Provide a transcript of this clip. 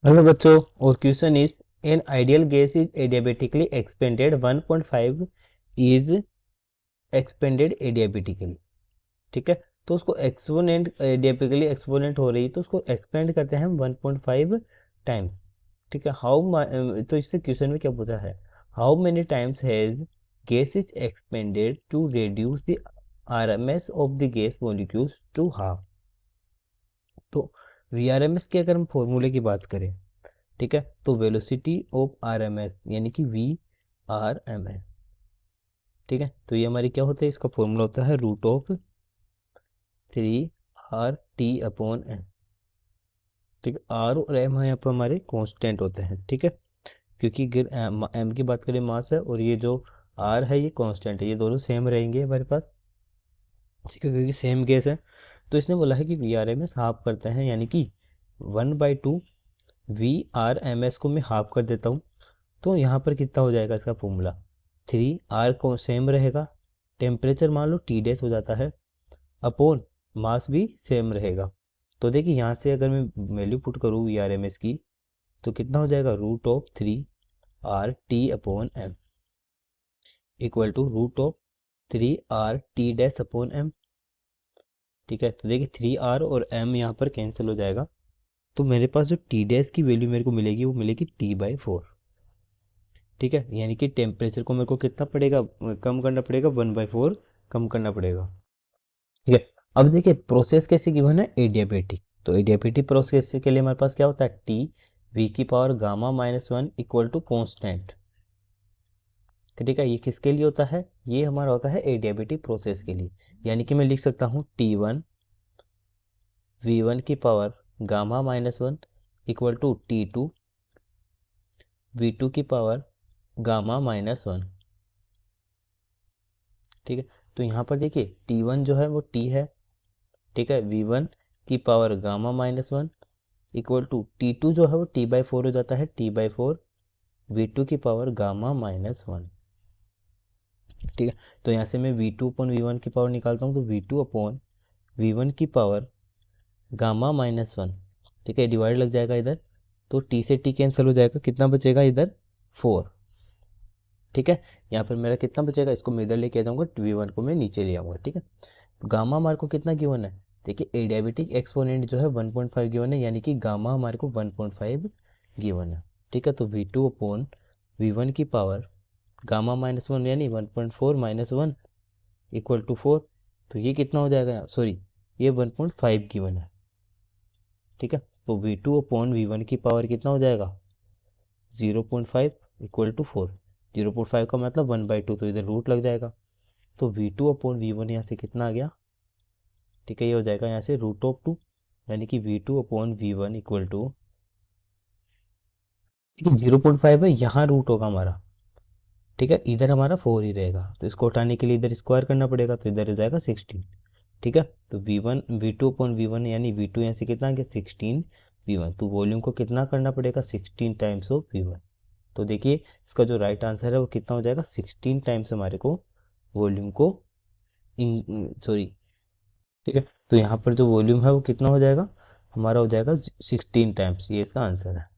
Hello बच्चों, और question is an ideal gas is adiabatically expanded 1.5 is expanded adiabatically. ठीक है, तो उसको एक्सपोनेंट एडियाबेटिकली एक्सपोनेंट हो रही है तो उसको एक्सपेंड करते हैं हम 1.5 टाइम्स। ठीक है, तो इससे क्वेश्चन में क्या पूछा है, how many times has gas is expanded to reduce the RMS of the gas molecules to half. तो वीआरएमएस की अगर हम फॉर्मूले की बात करें, ठीक है, तो वेलोसिटी ऑफ आरएमएस यानी कि वी आर एम एस। ठीक है, तो ये हमारी क्या होता है, इसका फॉर्मूला होता है √3 r t/m। ठीक है, आर और एम यहाँ पर हमारे कांस्टेंट होते हैं। ठीक है, क्योंकि अगर एम की बात करें मास है, और ये जो आर है ये कांस्टेंट है, ये दोनों सेम रहेंगे हमारे पास। ठीक है, क्योंकि सेम गैस है। तो इसने बोला है कि V R M S half करते हैं, यानी कि 1/2 वी आर एम एस को मैं हाफ कर देता हूँ। तो यहाँ पर कितना हो जाएगा इसका फॉर्मूला, 3 r को सेम रहेगा, टेम्परेचर मान लो टी डैश हो जाता है, अपॉन मास भी सेम रहेगा। तो देखिए यहाँ से अगर मैं वैल्यू पुट करूँ वी आर एम एस की, तो कितना हो जाएगा, √3 r t/m equal to √3 r t dash. ठीक है, तो देखिए 3 r और m यहाँ पर कैंसिल हो जाएगा, तो मेरे पास जो टी डैश की वैल्यू मेरे को मिलेगी वो मिलेगी t/4। ठीक है, यानी कि टेम्परेचर को मेरे को कितना पड़ेगा, कम करना पड़ेगा, 1/4 कम करना पड़ेगा। ठीक है, अब देखिए प्रोसेस कैसे गिवन है, एडियाबेटिक। तो एडियाबेटिक प्रोसेस के लिए हमारे पास क्या होता है, टी वी की पावर गामा-1 इक्वल टू कॉन्स्टेंट। ठीक है, ये किसके लिए होता है, ये हमारा होता है एडियाबेटिक प्रोसेस के लिए। यानी कि मैं लिख सकता हूँ T1 V1 की power गामा-1 equal to T2 V2 की पावर गामा-1। ठीक है, तो यहाँ पर देखिए T1 जो है वो T है। ठीक है, V1 की पावर गामा-1 इक्वल टू T2 जो है वो T/4 हो जाता है, T/4 V2 की पावर गामा-1। ठीक है, तो यहाँ से मैं V2/V1 की पावर निकालता हूँ, तो V2/V1 की पावर गामा-1। ठीक है, डिवाइड लग जाएगा इधर, तो T से T कैंसिल हो जाएगा, कितना बचेगा इधर 4। ठीक है, यहाँ पर मेरा कितना बचेगा, इसको मैं इधर लेके आ जाऊंगा, V1 को मैं नीचे ले आऊंगा। ठीक है, तो गामा हमारे को कितना गिवन है, देखिए एडियाबेटिक एक्सपोनेंट जो है 1.5 गिवन है, यानी कि गामा हमारे को 1.5 गिवन है। ठीक है, तो V2/V1 की पावर गामा-1 यानी 1.4 - 1 इक्वल टू 4। तो ये कितना हो जाएगा, सॉरी ये 1.5 गिवन है। ठीक है, तो V2/V1 की पावर कितना हो जाएगा, 0.5 इक्वल टू 4। 0.5 का मतलब 1/2, तो इधर रूट लग जाएगा, तो V2/V1 यहाँ से कितना आ गया। ठीक है, ये हो जाएगा यहाँ से √2, यानी कि V2/V1 इक्वल टू, 0.5 है, यहाँ रूट होगा हमारा। ठीक है, इधर हमारा 4 ही रहेगा, तो इसको हटाने के लिए इधर स्क्वायर करना पड़ेगा, तो इधर हो जाएगा 16। ठीक है, तो V2/V1 यानी V2 यहाँ से कितना आ गया 16 V1, तो वॉल्यूम को कितना करना पड़ेगा 16 टाइम्स ऑफ V1। तो देखिए इसका जो राइट आंसर है वो कितना हो जाएगा, 16 टाइम्स हमारे को वॉल्यूम को सॉरी। ठीक है, तो यहाँ पर जो वॉल्यूम है वो कितना हो जाएगा, हमारा हो जाएगा 16 टाइम्स, ये इसका आंसर है।